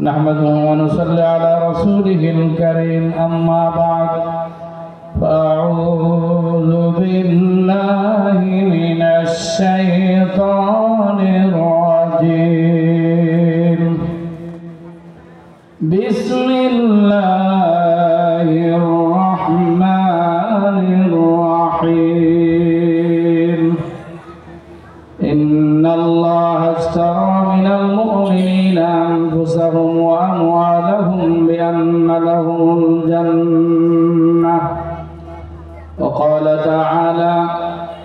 نحمده ونصلي على رسوله الكريم أما بعد فأعوذ بالله من الشيطان الرجيم بسم الله الرحمن الرحيم إن الله اشترى من المؤمنين أنفسهم وأموالهم بأن لهم الجنة وقال تعالى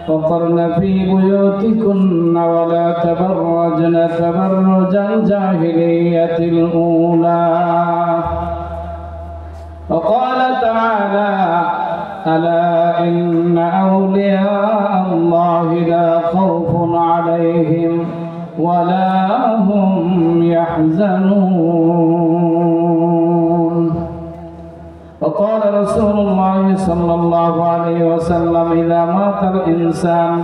وقرن في بيوتكن ولا تبرجن تبرج الجاهلية الأولى وقال تعالى ألا إن أولياء الله لا خوف عليهم ولا هم يحزنون وقال رسول الله صلى الله عليه وسلم إذا مات الإنسان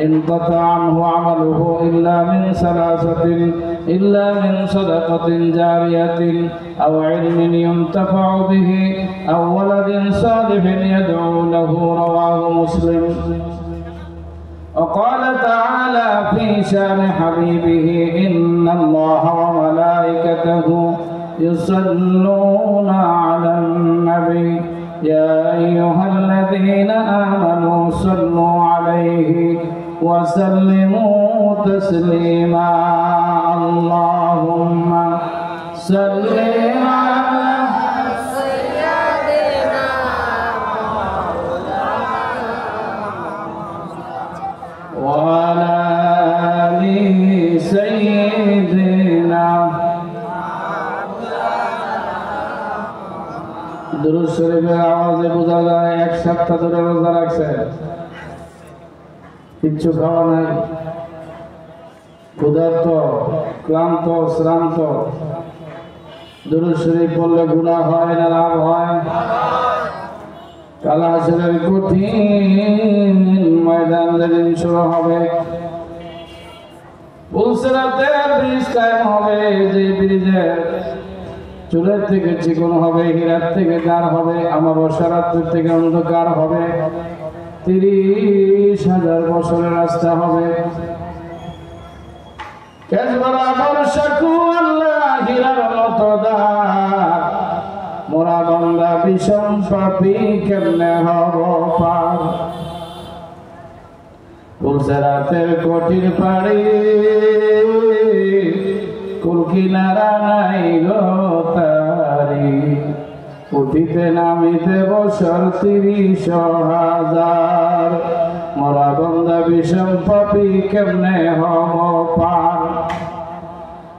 انقطع عنه عمله إلا من صدقة جارية أو علم ينتفع به أو ولد صالح يدعو له رواه مسلم وقال تعالى في شان حبيبه إن الله وملائكته يصلون على النبي يا أيها الذين آمنوا صلوا عليه وسلموا تسليما اللهم صل على سيدنا وعلى آل سيدنا दुरूद शरीफের आवाज़ে বোঝা যায় এক সপ্তাহ ধরে রোজা রাখছে কিচ্ছু খাওয়া নাই ক্ষুধার্ত ক্লান্ত শ্রান্ত দুরূদ শরীফ পড়লে গুনাহ হয় না লাভ হয় কাল হাসরের কঠিন ময়দান যেদিন শুরু হবে পুলসিরাতের ব্রিজ কায়েম হবে যে ব্রিজের চুলের থেকে চিকন হবে হীরার থেকে গাঢ় হবে আমাবস্যা রাত্রি থেকে অন্ধকার হবে 30,000 বছরের রাস্তা হবে মোরা বান্দা বিষম পাপী কেমনে হব পার পুলসিরাতের কঠিন পাড়ি কুল কিনারা নাই গো তারি উঠিতে নামিতে বছর 30,000 মোরা বান্দা বিষম পাপী কেমনে হব পার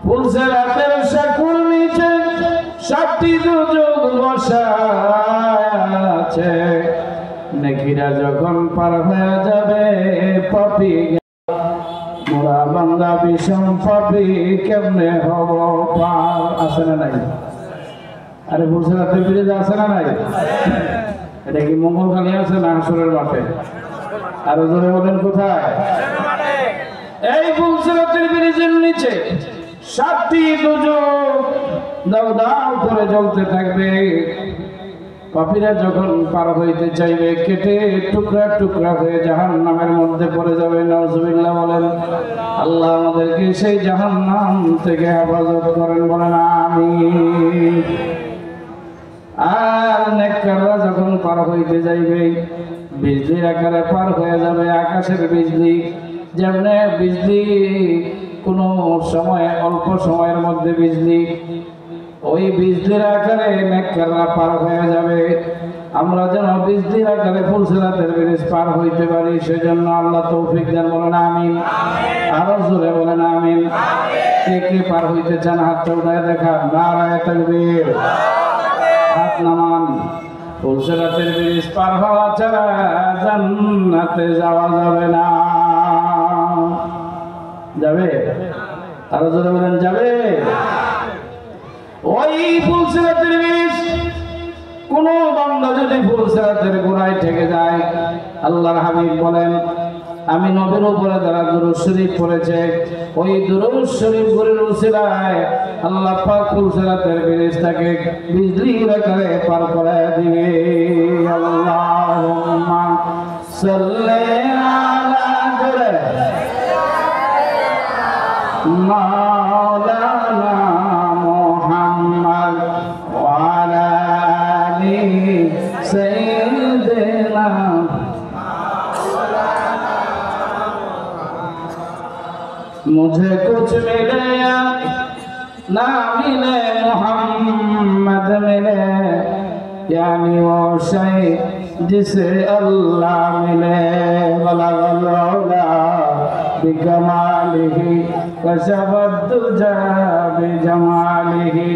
পুলসিরাতের সাকুর নিচে 7টি দুর্যোগ বসা আছে নেকিরা যখন পার হয়ে যাবে পাপী মোরা বান্দা বিষম পাপী কেমনে হব পার আছে না নাই আরে পুলসিরাতের ব্রিজ আছে না নাই এটা কি মঙ্গলখালী আছে না হাসরের মাঠে আরো জোরে বলেন কোথায় এই পুলসিরাতের ব্রিজের নিচে 7টি দুর্যোগ দাও দাও করে জ্বলতে থাকবে পাপীরা যখন পার হইতে চাইবে কেটে টুকরা টুকরা হয়ে জাহান্নামের মধ্যে পড়ে যাবে নাউজুবিল্লাহ বলেন আল্লাহ আমাদেরকে সেই জাহান্নাম থেকে হেফাজত করেন বলেন আমিন আর নেককাররা যখন পার হইতে যাইবে বিজলির আকারে পার হয়ে যাবে আকাশের বিজলি যেমন বিজলি কোনো সময় অল্প সময়ের মধ্যে বিজলি ওই বিজলির আকারে নেককাররা পার হয়ে যাবে আমরা যেন বিজলির আকারে পুলসিরাতের ব্রিজ পার হইতে পারি সেজন্য আল্লাহ তৌফিক দেন বলেন আমিন আরো জোরে বলেন আমিন কে কে পার হইতে চান হাতটা উঠায় দেখা নারায়ে তাকবীর হাত নামান পুলসিরাতের ব্রিজ পার হওয়া ছাড়া জান্নাতে যাওয়া যাবে না যাবে আরো জোরে বলেন যাবে ওই পুলসিরাতের ব্রিজ কোন বান্দা যদি পুলসিরাতের গোড়ায় থেকে যায় আল্লাহর হাবিব বলেন আমি নবীর উপরে যারা দুরূদ শরীফ পড়েছে ওই দুরূদ শরীফ গুলোর উসিলায় আল্লাহ পাক ফুলসিরাতের ফেরেশতাকে বিজলির আকারে পার করে দিবে। আল্লাহুম্মা সাল্লি আলা মাওলানা মুহাম্মদ ওয়া আলা আলি সাইয়্যিদিনা मुझे कुछ मिले या ना मिले मोहम्मद मिले यानी वो शय जिसे अल्लाह मिले बलगलौला बिकमालिही कशबद्दुजा बिजमालिही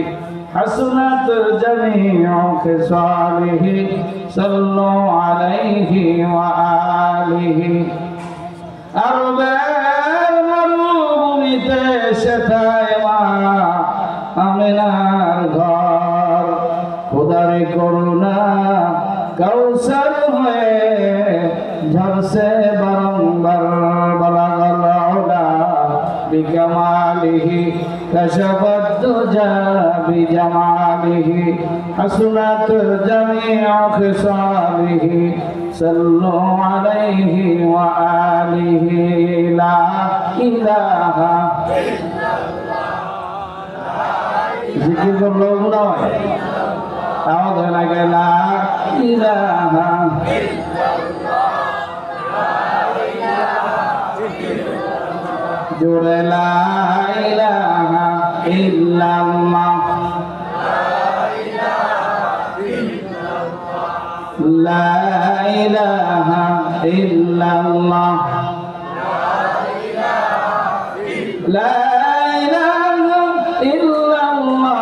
हसनत जमीउ खिसालिही सल्लु अलैहि व आलिही अरबे সেথায় মা আমিনার ঘর খোদার করুণা কাউসার হয়ে ঝরসে বারংবার বলাগলা বিকামালিহি কশবদ্দুজা বিজামালিহি হাসনাত জামিউ খিসালিহি সাল্লু আলাইহি ওয়া আলিহি লা ইলাহা জিকির করলো গুনাহ হয় আওয়াজ হয় না কে লা ইলাহা জোরে লা ইলাহা ইল্লাল্লাহ লা ইলাহা ইল্লাল্লাহ লা ইলাহা ইল্লাল্লাহ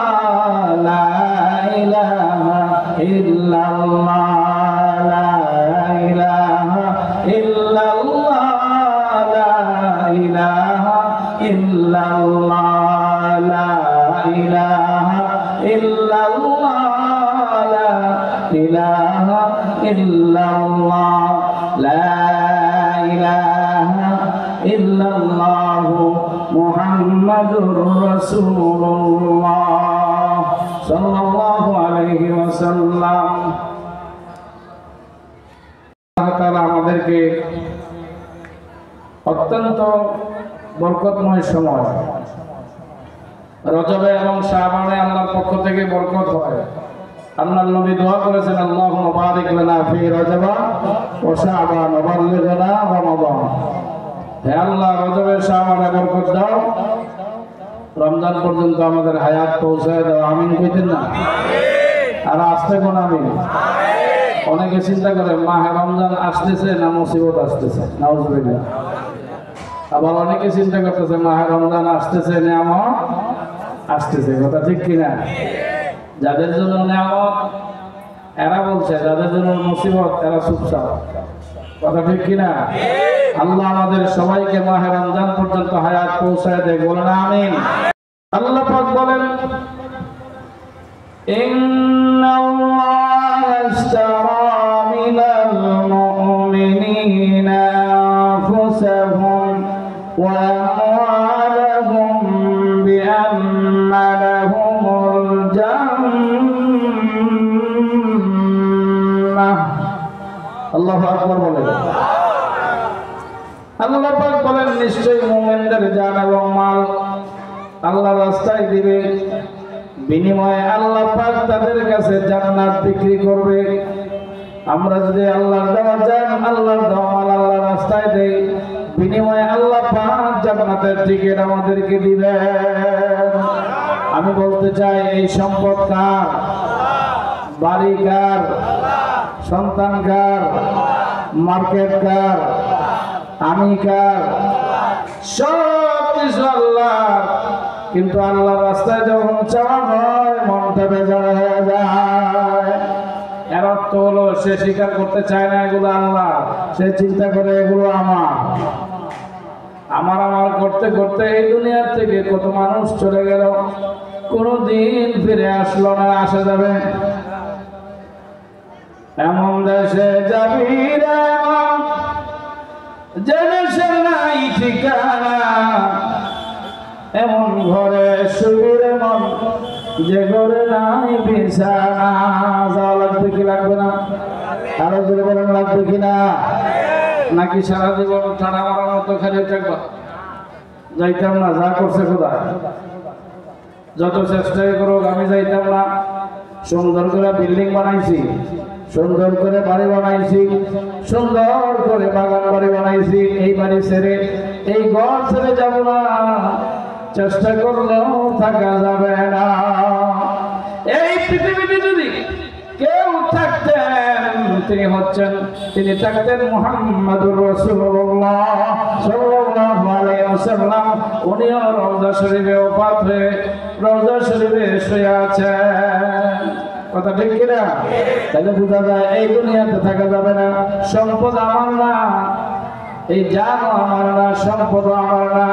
লা ইলাহা ইল্লাল্লাহ লা ইলাহা ইল্লাল্লাহ লা ইলাহা ইল্লাল্লাহ লা ইলাহা ইল্লাল্লাহ লা ইলাহা ইল্লাল্লাহ লা ইলাহা ইল্লাল্লাহ মুহাম্মাদুর রাসূলুল্লাহ সাল্লাল্লাহু আলাইহি ওয়াসাল্লাম। আল্লাহ তাআলা আমাদেরকে অত্যন্ত বরকতময় সময় রজবে এবং শাবানে আল্লাহর পক্ষ থেকে বরকত হয়। আল্লাহর নবী দোয়া করেছেন আল্লাহুম্মা বারিক লানা ফি রজব ওয়া শাবান ওয়া বাল্লিগনা রমাদান। হে আল্লাহ রজবে শাবানে বরকত দাও, রমজান পর্যন্ত আমাদের হায়াত পৌঁছায় দাও। আমিন কইতেন না? আর আসতে কোন আমিন। অনেকে চিন্তা করে মাহে রমজান আসতেছে না মুসিবত আসতেছে, নাউজুবিল্লাহ। আবার অনেকে চিন্তা করতেছে মাহে রমজান আসতেছে নিয়ামত আসতেছে। কথা ঠিক কিনা? যাদের জন্য নিয়ামত এরা বলছে, যাদের জন্য মুসিবত এরা চুপচাপ। কথা ঠিক কিনা? আল্লাহ আমাদের সবাইকে মাহে রমজান পর্যন্ত হায়াত পৌঁছায় দেয়, বলেন আমিন। আল্লাহ পাক বলেন ইন্নাল্লাহা ইশতারা মিনাল মুমিনিনা আনফুসাহুম ওয়া আমওয়ালাহুম বিআন্না লাহুমুল জান্নাহ। আল্লাহু আকবার বলেন। আল্লাহ পাক বলেন নিশ্চয়ই মুমিনদের জান এবং মাল আল্লাহর রাস্তায় দিবে, বিনিময়ে আল্লাহ পাক তাদের কাছে জান্নাত বিক্রি করবে। আমরা যদি আল্লাহর দেওয়া জান, আল্লাহর দেওয়া মাল আল্লাহর রাস্তায় দেই, বিনিময়ে আল্লাহ পাক জান্নাতের টিকিট আমাদেরকে দিবেন। আমি বলতে চাই এই সম্পদ কার? বাড়ি কার? সন্তান কার? মার্কেট কার? আমি কার? সব কিছু আল্লাহর। কিন্তু আল্লাহর রাস্তায় যখন চাওয়া হয় মনটা বেজার হয়ে যায়। এর অর্থ হলো সে স্বীকার করতে চায় না এগুলো আল্লাহ, সে চিন্তা করে এগুলো আমার। আমার আমার করতে করতে এই দুনিয়ার থেকে কত মানুষ চলে গেল, কোনদিন ফিরে আসলো না। আসা যাবে? এমন দেশে যাবি রে যে ঠিকানা, এমন ঘরে শুয়ে মন যে ঘরে নাই বিছানা। যাওয়া লাগবে কি লাগবে না? আরো জোরে বলেন লাগবে কিনা? নাকি সারা জীবন ঠাড়া মারার মতো খেলে থাকবা? যাইতাম না, যা করছে খোদা। যত চেষ্টাই করুক আমি যাইতাম না। সুন্দর করে বিল্ডিং বানাইছি, সুন্দর করে বাড়ি বানাইছি, সুন্দর করে বাগান বাড়ি বানাইছি। এই বাড়ি ছেড়ে, এই ঘর ছেড়ে যাব না, চেষ্টা করলেও থাকা যাবে না। এই পৃথিবীতে যদি কেউ থাকতেন তিনি থাকতেন মুহাম্মাদুর রাসূলুল্লাহ সাল্লাল্লাহু আলাইহি ওয়াসাল্লাম। উনিও রওজা শরীফে ওফাত হয়ে রওজা শরীফে শুয়ে আছেন। কথা ঠিক কিনা? তাহলে বোঝা যায় এই দুনিয়াতে থাকা যাবে না। সম্পদ আমার না, এই জান আমার না, সম্পদ আমার না,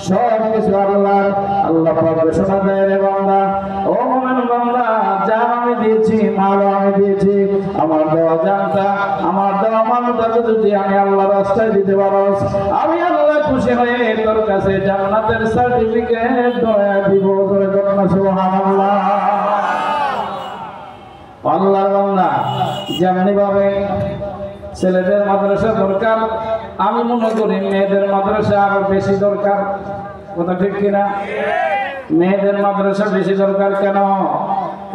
সব কিছু আল্লাহর। আল্লাহ পাক ঘোষণা দেয়, রে বান্দা, ও মুমিন বান্দা, জান আমি দিয়েছি, মাল আমি দিয়েছি, আমার দেওয়া জানটা, আমার দেওয়া মালটা যদি আমি আল্লাহর রাস্তায় দিতে পারস, আমি আল্লাহ খুশি হয়ে তোর কাছে জান্নাতের সার্টিফিকেট দয়া দিব। সুবহানাল্লাহ। আল্লাহর বান্দা, যেমনি ভাবে ছেলেদের মাদ্রাসা দরকার, আমি মনে করি মেয়েদের মাদ্রাসা আরো বেশি দরকার। কথা ঠিক কিনা? মেয়েদের মাদ্রাসা বেশি দরকার কেন?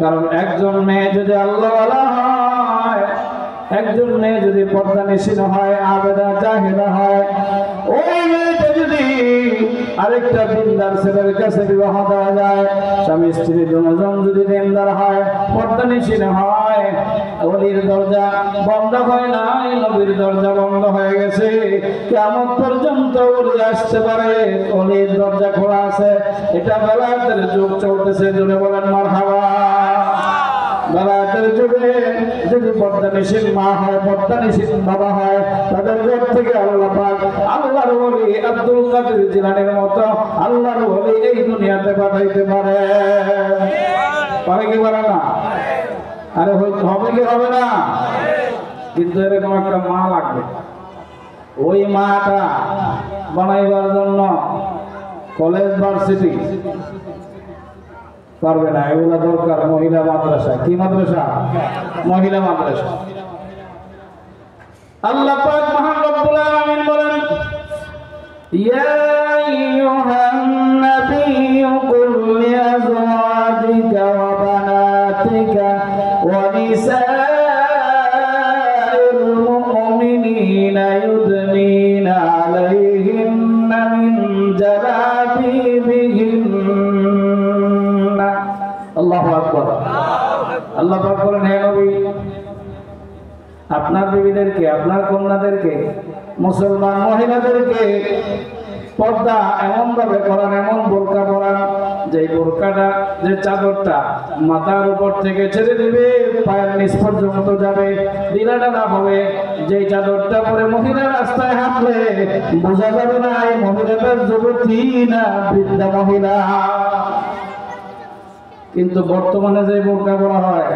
কারণ একজন মেয়ে যদি আল্লাহওয়ালা হয়, একজন মেয়ে যদি পর্দানিশীন হয়, আবেদা জাহেদা হয়, ওই মেয়েটা যদি আরেকটা দিনদার ছেলের কাছে বিবাহ দেওয়া যায়, স্বামী স্ত্রী দুজন যদি দিনদার হয়, পর্দানিশীন হয়, ওলির দরজা বন্ধ হয় নাই, নবীর দরজা বন্ধ হয়ে গেছে। কিয়ামত পর্যন্ত ওলি আসতে পারে, ওলির দরজা খোলা আছে। এটা বেলায়েতের যুগ চলতেছে, জুড়ে বলেন মারহাবা। বেলায়েতের যুগে যদি পর্দানিশীন মা হয়, পর্দানিশীন বাবা হয়, তাদের ঘর থেকে আল্লাহ পাক আল্লাহর ওলি আব্দুল কাদের জিলানীর মতো আল্লাহর ওলি এই দুনিয়াতে পাঠাইতে পারে। পারে কি পারে না? আরে হবে কি হবে না? কিন্তু এরকম একটা মা লাগবে। ওই মাটা বানাইবার জন্য কলেজ ভার্সিটি পারবে না, এগুলো দরকার মহিলা মাদ্রাসা। কি মাদ্রাসা? মহিলা মাদ্রাসা। আল্লাহ পাক মহান রব্বুল আলামিন বলেন, ইয়া আইয়ুহান নাবিয়্যু কুল লিআজওয়াজিকা ওয়া বানাতিকা ওয়া নিসাইল মুমিনিনা ইউদনিনা আলাইহিন্না মিন জালাবিবিহিন্না। আল্লাহু আকবার। আল্লাহ পাক বলেন, হে নবী, আপনার বিবিদেরকে, আপনার কন্যাদেরকে, মুসলমান মহিলাদেরকে পর্দা এমন ভাবে করান, এমন বোরকা পরান, যে বোরকাটা, যে চাদরটা মাথার উপর থেকে ছেড়ে দিবে, পায়ের নিচ পর্যন্ত যাবে, দিলাটা না হবে। যে চাদরটা পরে মহিলা রাস্তায় হাঁটলে বোঝা যাবে না এই মহিলাটার যুবতী না বৃদ্ধা মহিলা। কিন্তু বর্তমানে যে বোরকা পরা হয়,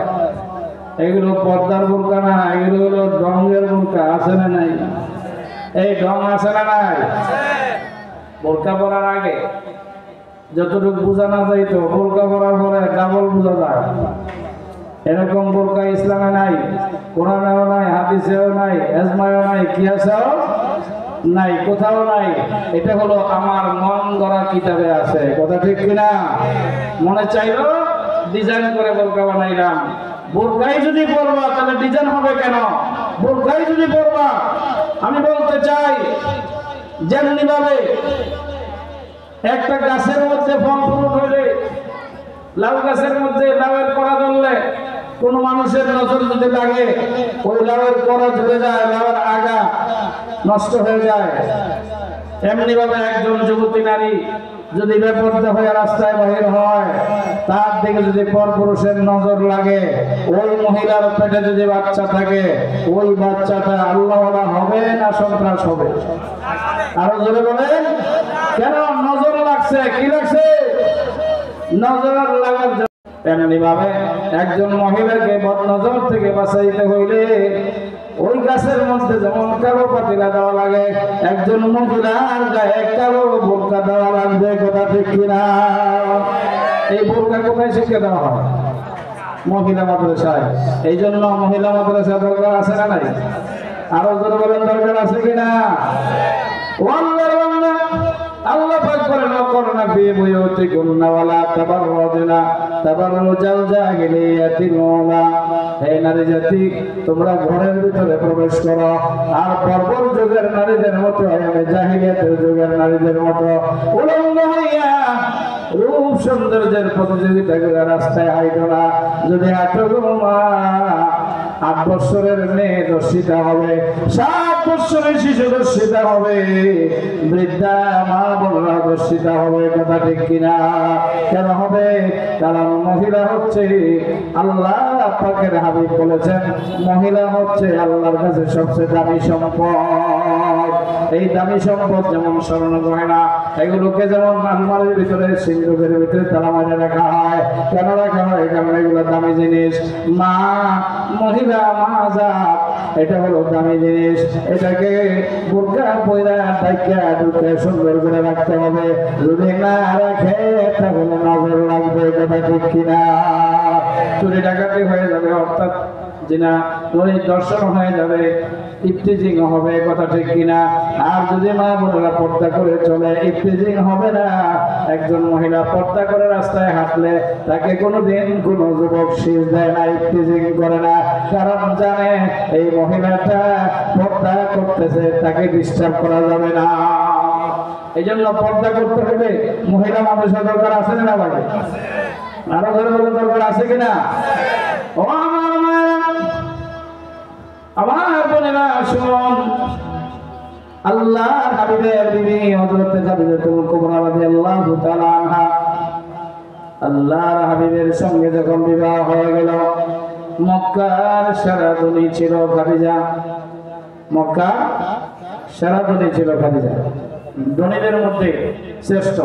এগুলো পর্দার বোরকা না, এগুলো হলো ডঙ্গের বোরকা। আছে না নাই? এই ডং আছে না নাই? বোরকা পরার আগে যতটুকু বোঝা না যাইত, বোরকা পরার পরে ডাবল বোঝা যায়। এরকম বোরকা ইসলামে নাই, কোরআনেও নাই, হাদিসেও নাই, এজমায়ও নাই, কিয়াসেও নাই, কোথাও নাই। এটা হলো আমার মন গড়া কিতাবে আছে। কথা ঠিক কিনা? মনে চাইলো ডিজাইন করে বোরকা বানাইলাম। বোরকাই যদি পরবা তাহলে ডিজাইন হবে কেন? বোরকাই যদি পরবা, আমি বলতে চাই, যেমনি ভাবে একটা গাছের মধ্যে ফল ফুল হইলে, লাউ গাছের মধ্যে লাউয়ের কড়া ধরলে কোন মানুষের নজর যদি লাগে, ওই লাউয়ের কড়া ঝরে যায়, লাউয়ের আগা নষ্ট হয়ে যায়। এমনি ভাবে একজন যুবতী নারী যদি বেপরদা হয়ে রাস্তায় বাহির হয়, তার দিকে যদি পরপুরুষের নজর লাগে, ওই মহিলার পেটে যদি বাচ্চা থাকে, ওই বাচ্চাটা আল্লাহওয়ালা হবে না সন্ত্রাস হবে? আরো জোরে বলেন কেন? নজর লাগছে। কি লাগছে? নজর লাগার জন্য। এমনি ভাবে একজন মহিলাকে বদনজর থেকে বাঁচাইতে হইলে ওই গাছের মধ্যে যেমন কালো পাতিলা দেওয়া লাগে, একজন মহিলার গায়ে কালো বোরকা দেওয়া লাগবে, কথা ঠিক কিনা? এই বোরকা কোথায় শিখে দেওয়া হয়? মহিলা মাদ্রাসায়। এই জন্য মহিলা মাদ্রাসা দরকার আছে না নাই? আরো জোরে বলেন দরকার আছে কিনা? আল্লাহ পাক বলেন করোনা বিয়ে বইতে গুন্না ওয়ালা তাবাররুজনা তাবাররুজাল জাহিলিয়াতিল ওয়ালা। হে নারী জাতি, তোমরা ঘরের ভিতরে প্রবেশ করো আর পর্বত যুগের নারীদের মতো, জাহিলিয়াতের যুগের নারীদের মতো উলঙ্গ হইয়া রূপ সৌন্দর্যের প্রতিযোগিতা করে রাস্তায় হাইটো না। যদি হাঁটো মা, 8 বছরের মেয়ে দর্শিতা হবে, 7 বছরের শিশু দর্শিতা হবে, বৃদ্ধা মা বোনরা দর্শিতা হবে, কথা ঠিক কিনা? কেন হবে? কারণ মহিলা হচ্ছে, আল্লাহ পাকের হাবিব বলেছেন, মহিলা হচ্ছে আল্লাহর কাছে সবচেয়ে দামি সম্পদ। এই দামি সম্পদ যেমন স্বর্ণ গয়না, এগুলোকে যেমন আলমারির ভিতরে সিন্ধুকের ভিতরে তালা মারে রাখা হয়। কেন রাখা হয়? কারণ এগুলো দামি জিনিস। মা, মহিলা মাজাত, এটা হলো দামি জিনিস। এটাকে বোরকা পয়রা ডাইকা ঢুকে সুন্দর করে রাখতে হবে। যদি না রাখে তাহলে নজর লাগবে, কথা ঠিক কিনা? চুরি ডাকাতি হয়ে যাবে, অর্থাৎ জিনা দর্শন হয়ে যাবে, ইফতিজিং হবে, কথা ঠিক কিনা? আর যদি মা বোনেরা পর্দা করে চলে, ইফতিজিং হবে না। একজন মহিলা পর্দা করে রাস্তায় হাঁটলে তাকে কোনোদিন কোনো যুবক শীষ দেয় না, ইফতিজিং করে না। কারণ জানে এই মহিলাটা পর্দা করতেছে, তাকে ডিস্টার্ব করা যাবে না। এই জন্য পর্দা করতে হবে। মহিলা মানুষের দরকার আছে না ভাই? আরো ধরে দরকার আছে কিনা? ও আমার বোনেরা শুনুন, আল্লাহর হাবিবের বিবি হযরত খাদিজাতুল কুবরা রাদিয়াল্লাহু তাআলা আনহা, আল্লাহর হাবিবের সঙ্গে যখন বিবাহ হয়ে গেল, মক্কার সেরাদুনি ছিল খাদিজা। মক্কার সেরাদুনি ছিল খাদিজা, ধনীদের মধ্যে শ্রেষ্ঠ।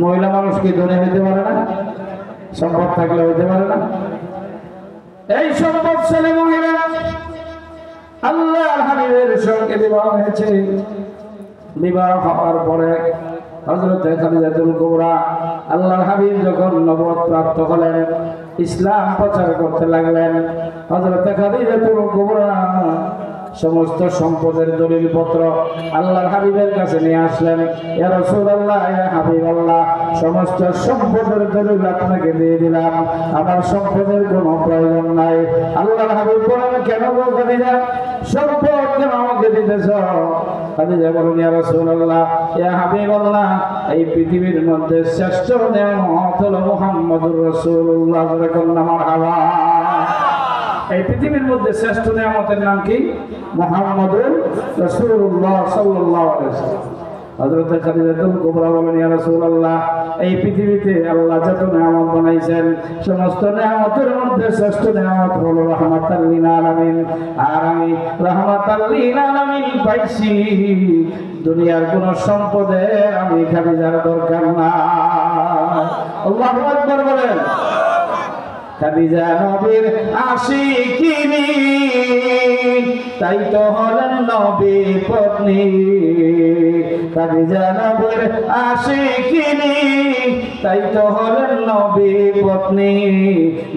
মহিলা মানুষ কি ধনী হইতে পারে না? সম্পদ থাকলে হইতে পারে না? এই সম্পদশালী মহিলা আল্লাহর হাবিবের সঙ্গে বিবাহ হয়েছে। বিবাহ হওয়ার পরে হযরত খাদিজাতুল কুবরা, আল্লাহর হাবিব যখন নবুয়ত প্রাপ্ত হলেন, ইসলাম প্রচার করতে লাগলেন, হযরত খাদিজাতুল কুবরা সমস্ত সম্পদের দলিলপত্র আল্লাহর হাবিবের কাছে নিয়ে আসলেন। ইয়া রাসূলুল্লাহ, ইয়া হাবিবাল্লাহ, সমস্ত সম্পদের দলিল আপনাকে দিয়ে দিলাম, আমার সম্পদের কোনো প্রয়োজন নাই। আল্লাহর হাবিব বলেন, কেন গো খাদিজা, সম্পদ কেন আমাকে দিতেছ? খাদিজা বলেন, ইয়া রাসূলুল্লাহ, ইয়া হাবিবাল্লাহ, এই পৃথিবীর মধ্যে শ্রেষ্ঠ নেয়ামত হলো মুহাম্মদুর রাসূলুল্লাহ। মারহাবা। এই পৃথিবীর মধ্যে শ্রেষ্ঠ নিয়ামতের নাম কি? মুহাম্মদুর রাসূলুল্লাহ সাল্লাল্লাহু আলাইহি ওয়াসাল্লাম। হযরত খাদিজাতুল কুবরা বলেন, ইয়া রাসূলুল্লাহ, এই পৃথিবীতে আল্লাহ যত নিয়ামত বানাইছেন, সমস্ত নিয়ামতের মধ্যে শ্রেষ্ঠ নিয়ামত হলো রাহমাতাল লিল আলামিন। আর আমি রাহমাতাল লিল আলামিন পাইছি, দুনিয়ার কোন সম্পদে আমি খাদিজার দরকার না। আল্লাহু আকবার বলেন। খাদিজা নবীর আশিকিনী, তাই তো হলেন নবীর পত্নী। খাদিজা নবীর আশিকিনী, তাই তো হলেন নবীর পত্নী।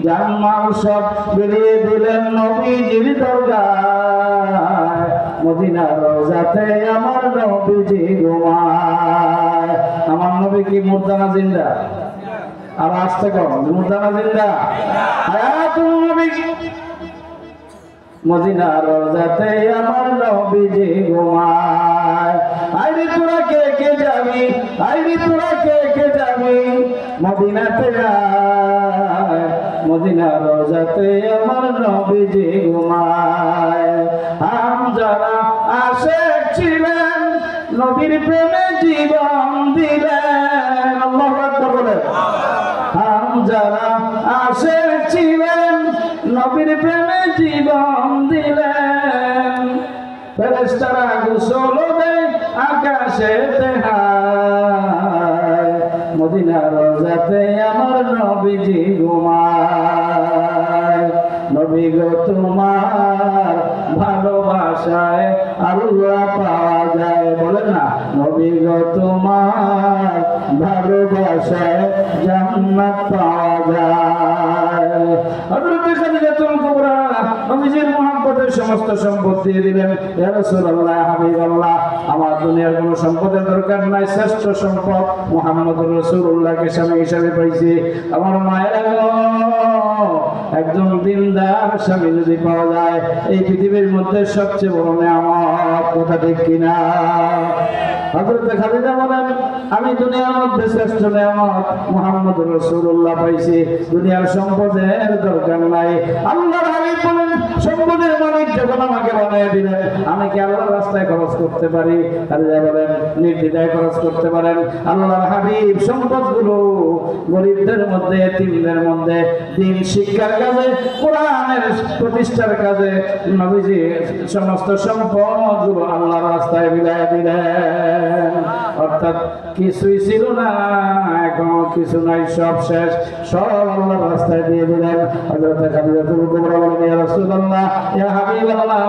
জানমাল সব বিলিয়ে দিলেন নবীজির দরগায়, মদিনার রওজাতে আমার নবীজি ঘুমায়। আমার নবী কি মুর্দা না জিন্দা? আর আসতে কম, মুর্দানা জিন্দা। হায়াতুন নবী, মদিনার রওজাতে আমার নবীজি ঘুমায়। আইরে তোরা কে কে যাবি, আইরে তোরা কে কে যাবি মদিনাতে আয়, মদিনার রওজাতে আমার নবীজি ঘুমায়। হামজারা আশিক ছিলেন, নবীর প্রেমে জীবন দিলেন। আল্লাহু আকবার বলেন। যারা আশিক ছিলেন, নবীর প্রেমে জীবন দিলেন। ফেরেশতারা গোসল দেয় আকাশেতে হায়, মদিনার রওজাতে আমার নবীজি ঘুমায়। নবী গো তোমার ভালোবাসায় আল্লাহ পাওয়া যায়। বলেন না, নবী গো তোমার ভালোবাসায় জান্নাত পাওয়া যায়। হযরত খাদিজাতুল কুবরা নবীজির মুহাব্বতের সমস্ত সম্পদ দিয়ে দিলেন। ইয়া রাসূলুল্লাহ, হাবিবাল্লাহ, আমার দুনিয়ার কোনো সম্পদের দরকার নাই, শ্রেষ্ঠ সম্পদ মুহাম্মদুর রাসূলুল্লাহকে স্বামী হিসেবে পাইছি। আমার মায়েরা গো, একজন দিনদার স্বামী যদি পাওয়া যায়, এই পৃথিবীর মধ্যে সবচেয়ে বড় নেয়ামত। কথা ঠিক কিনা? হযরত খাদিজা বলেন, আমি দুনিয়ার মধ্যে শ্রেষ্ঠ নেয়ামত মুহাম্মদুর রাসূলুল্লাহ পাইছি, দুনিয়ার সম্পদের দরকার নাই। আল্লাহর হাবিব বলেন, সম্পদের মালিক যখন আমাকে বানিয়ে দিলেন, আমি কি আল্লাহর রাস্তায় খরচ করতে পারি? খাদিজা বলেন, নির্দ্বিধায় খরচ করতে পারেন। আল্লাহর হাবিব সম্পদগুলো গরিবদের মধ্যে, এতিমদের মধ্যে, দ্বীন শিক্ষার কাজে, কোরআনের প্রতিষ্ঠার কাজে নবীজি সমস্ত সম্পদগুলো আল্লাহর রাস্তায় বিলায় দিলেন। অর্থাৎ কিছুই ছিল না, এখন কিছু নাই, সব শেষ, সব আল্লাহর রাস্তায় দিয়ে দিলেন। হযরত খাদিজাতুল কুবরা বলেন, ইয়া রাসূলুল্লাহ, ইয়া হাবিবাল্লাহ,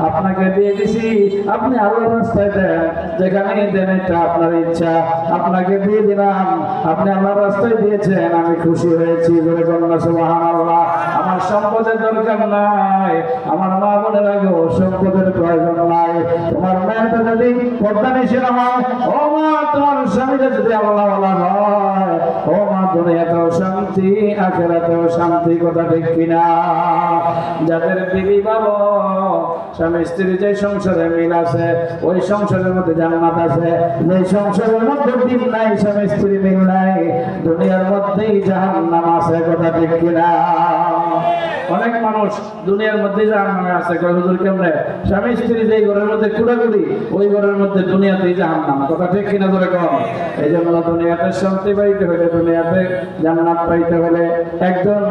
আপনাকে দিয়ে দিছি, আপনি আল্লাহর রাস্তায় দেন, যেখানেই দেন এটা আপনার ইচ্ছা, আপনাকে দিয়ে দিলাম, আপনি আল্লাহর রাস্তায় দিয়েছেন, আমি খুশি হয়েছি। বলে বলুন সুবহানাল্লাহ। আমার সম্পদের দরকার নাই, আমার মা বোনেরা গো, সম্পদের প্রয়োজন নাই। তোমার মেয়েটা যদি পর্দা নিষেধ হয়, ও মা, তোমার স্বামীটা যদি আল্লাহওয়ালা হয়, ও মা, দুনিয়াতেও শান্তি, আখিরাতেও শান্তি। কথা ঠিক কিনা? যাদের বিবি ভালো, স্বামী স্ত্রীর যে সংসারে মিল আছে, ওই সংসারের মধ্যে জান্নাত আছে। যে সংসারের মধ্যে দিন নাই, স্বামী স্ত্রী মিল নাই, দুনিয়ার মধ্যেই জাহান্নাম আছে। কথা ঠিক কিনা? অনেক মানুষ দুনিয়ার মধ্যে জাহান্নামে আছে। কয় হুজুর কেমনে? স্বামী স্ত্রী যেই ঘরের মধ্যে কুড়াকুড়ি, ওই ঘরের মধ্যে দুনিয়াতেই জাহান্নাম। কথা ঠিক কিনা ধরে কম? এই জন্য দুনিয়াতে শান্তি পাইতে হলে, দুনিয়াতে জান্নাত পাইতে হলে একজন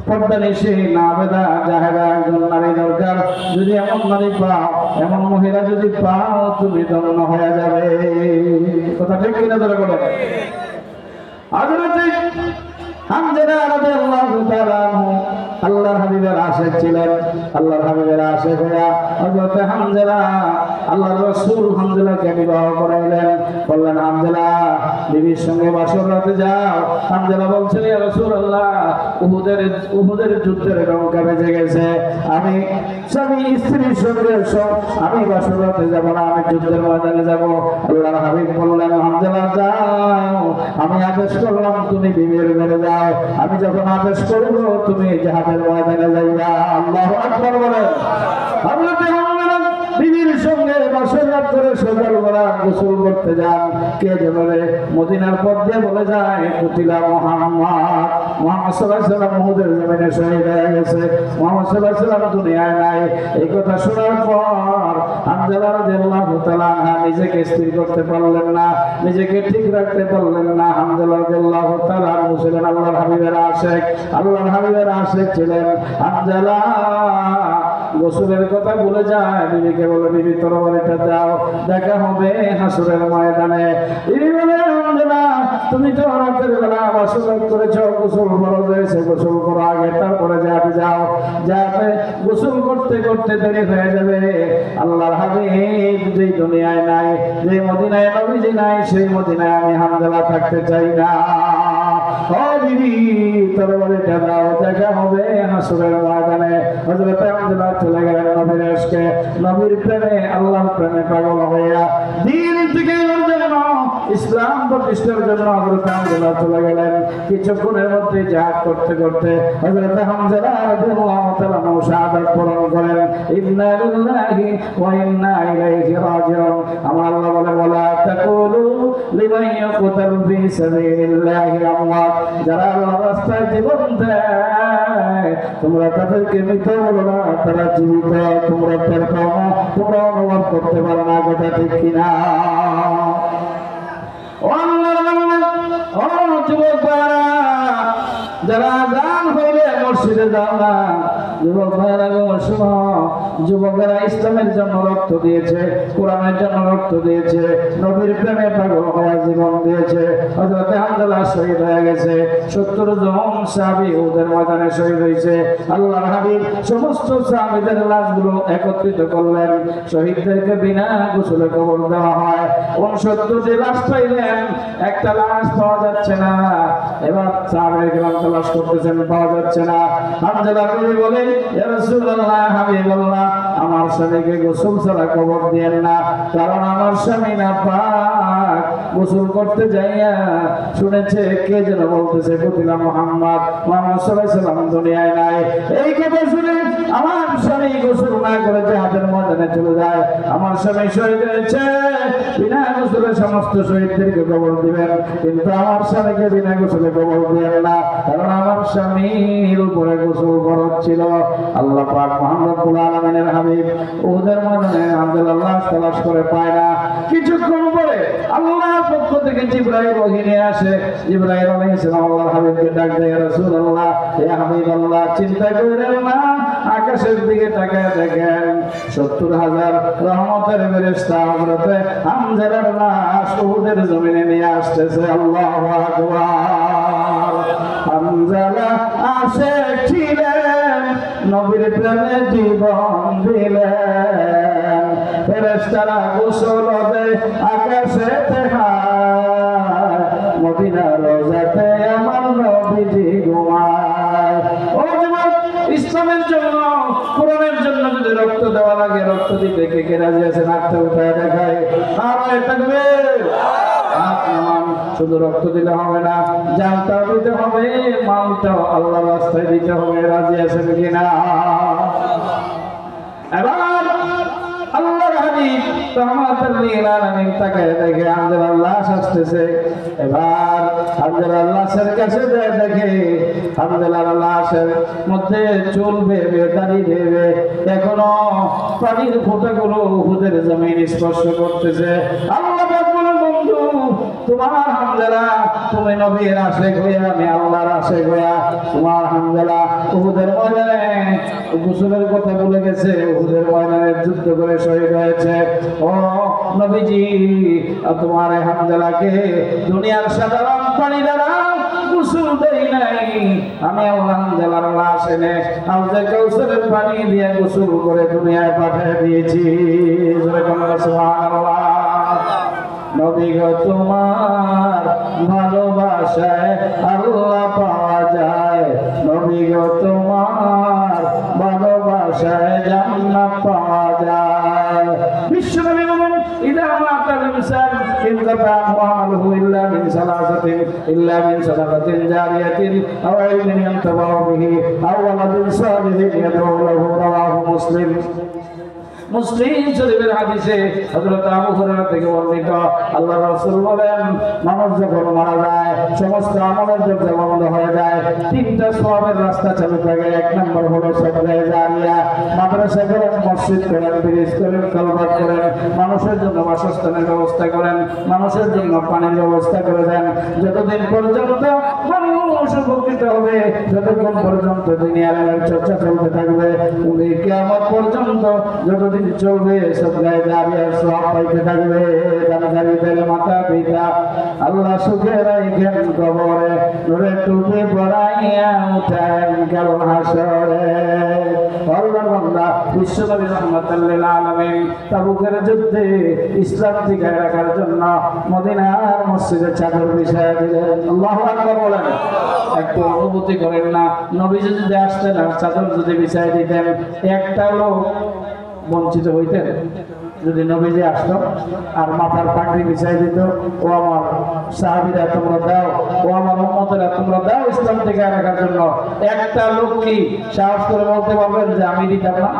পর্দানিশী, নাবেদা, জাহেদা একজন নারী দরকার। যদি এমন নারী পাও, এমন মহিলা যদি পাও, তুমি ধন্য হয়ে যাবে। কথা ঠিক কিনা ধরে বলো? হযরত হামজা রাদিয়াল্লাহু তাআলা আনহু আল্লাহর হাবিবের আশিক ছিলেন। আল্লাহর হাবিবের আশিক হইয়া হযরত হামজা আল্লাহর রাসূল হামজাকে বিবাহ করাইলেন। বললেন, হামজা, বিবির সঙ্গে বাসর রাতে যাও। হামজা বলছেন, ইয়া রাসূলুল্লাহ, উহুদের যুদ্ধের ডঙ্কা বেজে গেছে, আমি স্বামী স্ত্রীর সঙ্গে আমি বাসর রাতে যাব না, আমি যুদ্ধের ময়দানে যাব। আল্লাহর হাবিব বললেন, হামজা যাও, আমি আদেশ করলাম তুমি বিবির ঘরে যাও, আমি যখন আদেশ করব তুমি জিহাদের ময়দানে যাইবা। আল্লাহু আকবার বলেন। হযরত হামজা বিবির সঙ্গে বাসর রাত করে সকাল বেলা গোসল করতে যান। কে যাবে? মদিনার পথ দিয়ে বলে যায়, কুতিলা মুহাম্মদ। মুহাম্মদ সাল্লাল্লাহু আলাইহি ওয়াসাল্লাম উহুদের জমিনে শহীদ হয়ে গেছে, মুহাম্মদ সাল্লাল্লাহু আলাইহি ওয়াসাল্লাম দুনিয়ায় নাই। এই কথা শোনার পর হামজা রাদিয়াল্লাহু তাআলা নিজেকে স্থির করতে পারলেন না, নিজেকে ঠিক রাখতে পারলেন না। হামজা রাদিয়াল্লাহু তাআলা ছিলেন আল্লাহর হাবিবের আশিক, আল্লাহর হাবিবের আশিক ছিলেন। হামজা গোসলের কথা বলে যায়, বিবিকে বলে, বিবি তরবারিটা দাও, দেখা হবে হাসরের ময়দানে। বিবি বলে, হামজা, তুমি তো রাতের বেলা বাসর করেছ, গোসল ফরজ হয়েছে, গোসল করো আগে, তারপরে যাবে, যাও, যাতে গোসল করতে করতে দেরি হয়ে যাবে। আল্লাহর হাবিব যেই দুনিয়ায় নাই, যে মদিনায় নবীজি নাই, সেই মদিনায় আমি হামজা থাকতে চাই না। ও বিবি, তরবারিটা দাও, দেখা হবে হাসরের ময়দানে। হযরত হামজা চলে গেলেন নবীর ইশকে, নবীর প্রেমে, আল্লাহর প্রেমে পাগল হইয়া দিন থেকে জন্য, ইসলাম প্রতিষ্ঠার জন্য হযরত হামজা চলে গেলেন। কিছুক্ষণের মধ্যে জিহাদ করতে করতে হযরত হামজা রাদিয়াল্লাহু তাআলা শাহাদাত বরণ করেন। ইন্না লিল্লাহি ওয়া ইন্না ইলাইহি রাজিউন। আমার আল্লাহ বলে, ওয়ালা তাকুলু লিমান ইয়াকতালু ফি সাবিলিল্লাহি আমওয়াত। যারা আল্লাহর রাস্তায় জীবন দেয়, তোমরা তাদেরকে মৃত বলো না, তারা জীবিত। তোমরা তার কর্ম তোমরা অনুভব করতে পারো না। কথা ঠিক কিনা? ও যুবক, যারা আযান হইলে মসজিদে যাও না। যুবক ভাইরা গো শোনো, যুবকেরা ইসলামের জন্য রক্ত দিয়েছে, কোরআনের জন্য রক্ত দিয়েছে, নবীর প্রেমে পাগল হয়ে জীবন দিয়েছে। হযরত হামজা শহীদ হয়ে গেছে, 70 জন সাহাবী উহুদের ময়দানে শহীদ হয়েছে। আল্লাহর হাবিব সমস্ত সাহাবীদের লাশগুলো একত্রিত করলেন, শহীদদেরকে বিনা গোসলে কবর দেওয়া হয়। 69টি লাশ পাইলেন, একটা লাশ পাওয়া যাচ্ছে না। এবার সাহাবায়ে কেরাম তালাশ করতেছেন, পাওয়া যাচ্ছে না। হামজা নবী বলেন, ইয়া রাসূলুল্লাহ, হাবিবাল্লাহ, আমার স্বামীকে গোসল ছাড়া কবর দিয়েন না, কারণ আমার স্বামী নাপাক। গোসল করতে যাইয়া শুনেছে কে যেন বলতেছে কতিলা মুহাম্মদ সাল্লাল্লাহু আলাইহি ওয়াসাল্লাম দুনিয়ায় নাই। এই কথা শুনে আমার স্বামী গোসল না করে জিহাদের ময়দানে চলে যায়। আমার স্বামী শহীদ হয়েছে, বিনা গোসলে সমস্ত শহীদদেরকে কবর দিবেন, কিন্তু আমার স্বামীকে বিনা গোসলে কবর দিবেন না, কারণ আমার স্বামীর উপরে গোসল ফরজ ছিল। আল্লাহ পাক মুহাম্মদ রব্বুল আলামিনের হাবিব উহুদের ময়দানে আল্লাহ তালাশ করে পায় না। কিছুক্ষণ পরে আল্লাহর পক্ষ থেকে জিবরাইল ওহী নিয়ে আসে। জিবরাইল আলাইহিস সালাম আল্লাহর হাবিবকে ডাক দেয়, ইয়া রাসূলুল্লাহ, ইয়া হাবিবাল্লাহ, চিন্তা করেন না, আকাশের দিকে তাকায় দেখেন 70,000 রহমতের ফেরেশতা হযরত হামজার লাশ উহুদের জমিনে নিয়ে আসতেছে। আল্লাহু আকবার। হামজা আশিক ছিলেন, নবীর প্রেমে জীবন দিলেন। ফেরেশতারা গোসল দেয় আকাশে দেখায়, মদিনার রোজাতে আমার নবীজি ঘুমায়। ও যুবক, ইসলামের জন্য, কোরআনের জন্য যদি রক্ত দেওয়া লাগে, রক্ত দিতে কে কে রাজি আছেন? হাতটা উঠায় দেখায়। নারায়ে তাকবীর। শুধু রক্ত দিলে হবে না, জানটাও দিতে হবে, মালটাও আল্লাহর রাস্তায় দিতে হবে। রাজি আছেন কিনা? এবার আল্লাহর হাবিব রাহমাতুল লিল আলামিন তাকায় দেখে হামজার লাশ আসতেছে। এবার হামজার লাশের কাছে দেখে হামজার লাশের মধ্যে চুল বেবে, দাড়ি বেবে, এখনো পানির ফোঁটাগুলো উহুদের জমিন স্পর্শ করতেছে। আল্লাহ পাক বলেন, বন্ধু, তোমার হামজালা, তুমি নবীর আশিক হইয়া, আমি আল্লাহর আশিক হইয়া, তোমার হামজালা উহুদের ময়দানে গোসলের কথা বলে গেছে, উহুদের ময়দানে যুদ্ধ করে শহীদ হয়েছে। ও নবীজি, তোমার হামজালাকে দুনিয়ার সাধারণ পানি দ্বারা গোসল দেই নাই, আমি আল্লাহ হামজালার লাশ এনে হাউজে কাউসারের পানি দিয়ে গোসল করে দুনিয়ায় পাঠিয়ে দিয়েছি। সুবহানাল্লাহ। নবী গো, তোমার ভালোবাসায় আল্লাহ পাওয়া যায়, নবী গো, তোমার ভালোবাসায় জান্নাত পাওয়া যায়। বিশ্বনবী বলেন, ইদা মাতাল ইনসান ইনকাতা আমালুহু ইল্লা মিন সালাসাতিন, ইল্লা মিন সাদাকাতিন জারিয়াতিন আও ইলমিন ইয়ানতাফাউ বিহি আও ওয়ালাদিন সালিহিন ইয়াদউ লাহু। রাওয়াহু মুসলিম। মুসলিম শরীফের হাদিসে হযরত আবু হুরায়রা থেকে বর্ণিত, আল্লাহর রাসূল বলেন, মানুষ যখন মারা যায় সমস্ত আমলের দরজা বন্ধ হয়ে যায়, তিনটা সওয়াবের রাস্তা চালু থাকে। এক নম্বর হলো সদকায়ে জারিয়া, মাদ্রাসা করেন, মসজিদ করেন, ব্রিজ করেন, কালভার্ট করেন, মানুষের জন্য বাসস্থানের ব্যবস্থা করেন, মানুষের জন্য পানির ব্যবস্থা করে দেন। যতদিন পর্যন্ত মানুষ উপকৃত হবে, যতক্ষণ পর্যন্ত দুনিয়ার চর্চা চলতে থাকবে, উনি কিয়ামত পর্যন্ত যতদিন চলবে সদকায়ে জারিয়ার সওয়াব পাইতে থাকবে। দানকারীদের মাতা পিতা আল্লাহ সুখে রাখেন কবরে, নূরে টুপি পরাইয়া উঠেন কাল হাসরে। আল্লাহর বান্দা বিশ্বনবী রাহমাতুল লিল আলামিন তাবুকের যুদ্ধে ইসলাম টিকায় রাখার জন্য মদিনার মসজিদে চাদর বিছায়া দিলেন। আল্লাহু আকবার বলেন। একটু অনুভূতি করেন না, নবী যদি আসতেন আর চাদর যদি বিছায় দিতেন, একটা লোক বঞ্চিত হইতেন? যদি নবীজি আসতো আর মাথার পাগড়ি বিছাই দিত, ও আমার সাহাবীরা তোমরা দাও, ও আমার উম্মতেরা তোমরা দাও ইসলাম টিকায় রাখার জন্য, একটা লোক কি সাহস করে বলতে পারবেন যে আমি দিতাম না?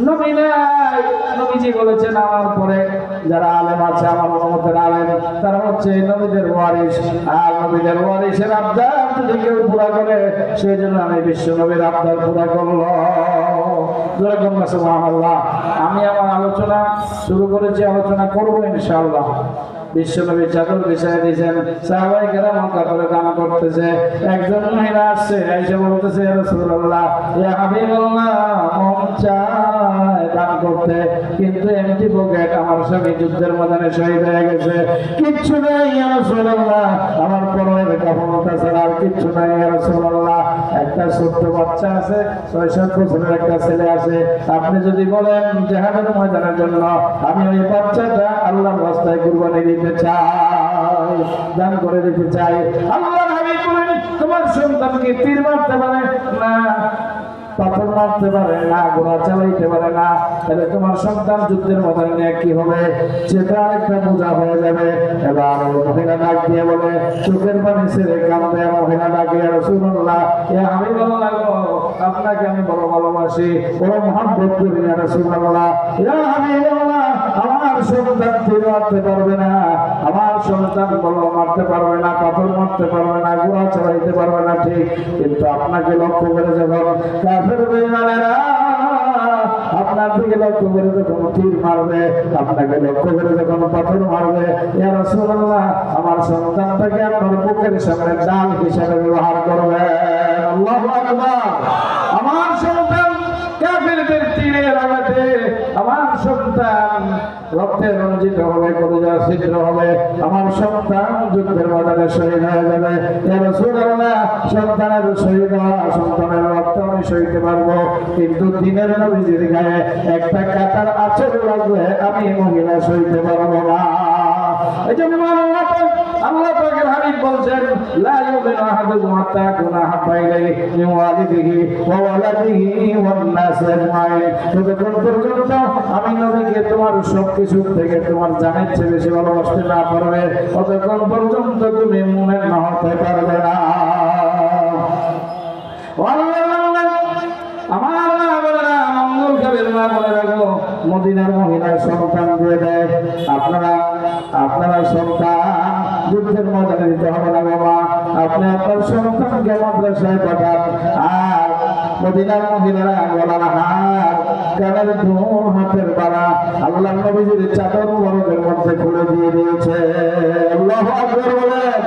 নবী নাই। নবীজি বলেছেন, আমার পরে যারা আলেম আছে, আমার উম্মতের আলেম, তারা হচ্ছে নবীদের ওয়ারিস, আর নবীদের ওয়ারিসের আবদার যদি কেউ পুরা করে, সেই জন্য আমি বিশ্ব নবীর আবদার পুরা করলো। সুবহানাল্লাহ। আমি আমার আলোচনা শুরু করেছি, আলোচনা করবো ইনশাআল্লাহ। বিশ্বনবী চাদর বিছায় দিয়েছেন, সাহাবায়ে কেরাম কাপড়ে দান করতেছে। একজন মহিলা আসছে, এসে বলতেছে ইয়া রাসূলুল্লাহ, ইয়া হাবিবাল্লাহ, মন চায় দান করতে, কিন্তু এমটি পকেট, আমার স্বামী যুদ্ধের ময়দানে শহীদ হয়ে গেছে, কিচ্ছু নাই ইয়া রাসূলুল্লাহ, আমার পরনের কাপড়টা ছাড়া আর কিচ্ছু নাই ইয়া রাসূলুল্লাহ। একটা ছোট্ট বাচ্চা আছে, 6-7 বছরের একটা ছেলে আছে, আপনি যদি বলেন জিহাদের ময়দানের জন্য, আমি ওই বাচ্চাটা আল্লাহর রাস্তায় কুরবানি দিতে চাই, দান করে দিতে চাই। আল্লাহর হাবিব বলেন, তোমার সন্তানকে তীর মারতে পারে না, পাথর মারতে পারে না, ঘোড়া চালাইতে পারে না, তাহলে তোমার সন্তান যুদ্ধের ময়দানে নিয়ে কি হবে? সেটা একটা বোঝা হয়ে যাবে। এবার মহিলা ডাক দিয়ে বলে, চোখের পানি ছেড়ে কাঁদে মহিলা ডাকে, ইয়া রাসূলুল্লাহ, ইয়া হাবিবাল্লাহ, আপনাকে আমি বড় ভালোবাসি, বড় মহব্বত করি ইয়া রাসূলুল্লাহ, ইয়া হাবিবাল্লাহ, আমার সন্তান তীর মারতে পারবে না, আমার সন্তান বড় মারতে পারবে না, পাথর মারতে পারবে না, ঘোড়া চালাইতে পারবে না, ঠিক, কিন্তু আপনাকে লক্ষ্য করে যখন কাফের বেঈমানেরা আপনার দিকে লক্ষ্য করে যখন তীর মারবে, আপনাকে লক্ষ্য করে যখন পাথর মারবে, ইয়া রাসূলুল্লাহ, আমার সন্তানটাকে আপনার বুকের সামনে ডাল হিসাবে ব্যবহার করবে। আল্লাহু আকবার। আমার সন্তান কাফেরদের তীরের আঘাতে, আমার সন্তান রক্তে রঞ্জিত হবে, কলিজা ছিদ্র হবে, আমার সন্তান যুদ্ধের ময়দানে শহীদ হয়ে যাবে। ইয়া রাসূলুল্লাহ, সন্তানের শহীদ হওয়া, সন্তানের রক্ত আমি সইতে পারবো, কিন্তু দিনের নবীজির গায়ে একটা কাঁটার আঁচড় লাগবে আমি মহিলা সইতে পারবো না। এই জন্য আল্লাহ পাকের হাবিব বলছেন, লা ইউমিনু আহাদুকুম হাত্তা ইয়াকুনা আহাব্বা ইলাইহি মিন ওয়ালিদিহি ওয়া ওয়ালাদিহি ওয়ান নাস আজমাইন। যতক্ষণ পর্যন্ত আমি নবীকে তোমার সবকিছু থেকে তোমার জানের চেয়ে বেশি ভালোবাসতে না পারবে, ততক্ষণ পর্যন্ত তুমি মুমিন না হতে পারবে না। আমার মদিনার মহিলার সন্তান দিয়ে দেয়, আপনারা সন্তান যুদ্ধের ময়দানে দিতে হবে না বাবা, আপনি আপনার সন্তানকে মাদ্রাসায় পাঠান। আর মদিনার মহিলারা গলার হার, কানের দুল, হাতের বালা আল্লাহ নবীজির চাদর মুবারকের মধ্যে খুলে দিয়ে দিয়েছে। আল্লাহু আকবার বলেন।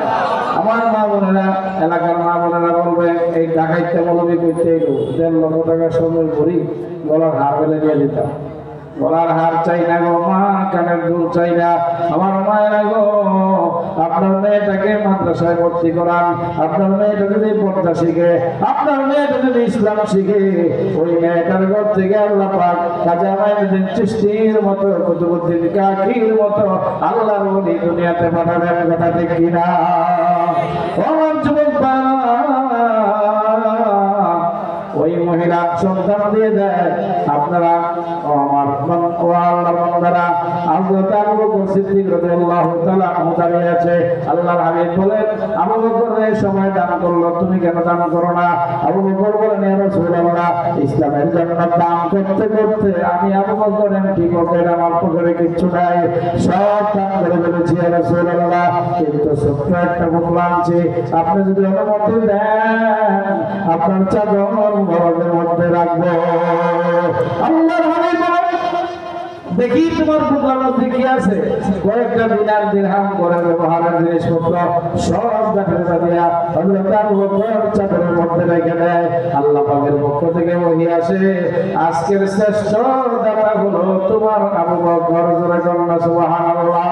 আমার মা বোনেরা, এলাকার মা বোনেরা বলবে, এই ডাকাইতে মৌলবি করতে এলো 1.5 লক্ষ টাকা সময় ভরি গলার হার ফেলে দিয়ে দিতাম। গলার হার চাই না গো মা, কানের দুল চাই না। আমার মায়েরা গো, আপনার মেয়েটাকে মাদ্রাসায় ভর্তি করান, আপনার মেয়েটা যদি পর্দা শিখে, আপনার মেয়েটা যদি ইসলাম শিখে, ওই মেয়েটার ঘর থেকে আল্লাহ পাক কাজা মাইনুদ্দিন চিশতির মতো, কুতুবউদ্দিন কাকির মতো আল্লাহর ওলি দুনিয়াতে পাঠাবেন। কথা ঠিক কিনা? আমার যুবক ওই মহিলা সন্তান দিয়ে দেয়। আপনারা আমার বান্দারা, হযরত আবু বকর সিদ্দিক রাদিয়াল্লাহু তাআলা আনহু দাঁড়িয়ে আছে। আল্লাহর হাবিব বলেন, আবু বকর এই সময় দান করলো, তুমি কেন দান করো না? আবু বকর বলেন, ইয়া রাসূলুল্লাহ, ইসলামের জন্য দান করতে করতে আমি আবু বকর এমটি পকেট, আমার পকেটে কিচ্ছু নাই, সব দান করে ফেলেছি ইয়া রাসূলুল্লাহ, কিন্তু ছোট্ট একটা বুকলা আনছি, আপনি যদি অনুমতি দেন আপনার চাদর মুবারকের মধ্যে রাখবো। আল্লাহর হাবিব বলেন, দেখি তোমার বুকলার মধ্যে কি আছে? কয়েকটা দিনার দিরহাম করে ব্যবহারের জিনিসপত্র সব দেখা দিয়া হযরত আবু বকর চাদরের মধ্যে রেখে দেয়। আল্লাহ পাকের পক্ষ থেকে ওহী আসে, আজকের শ্রেষ্ঠ দাতা হলো তোমার আবু বকর। সুবহানাল্লাহ।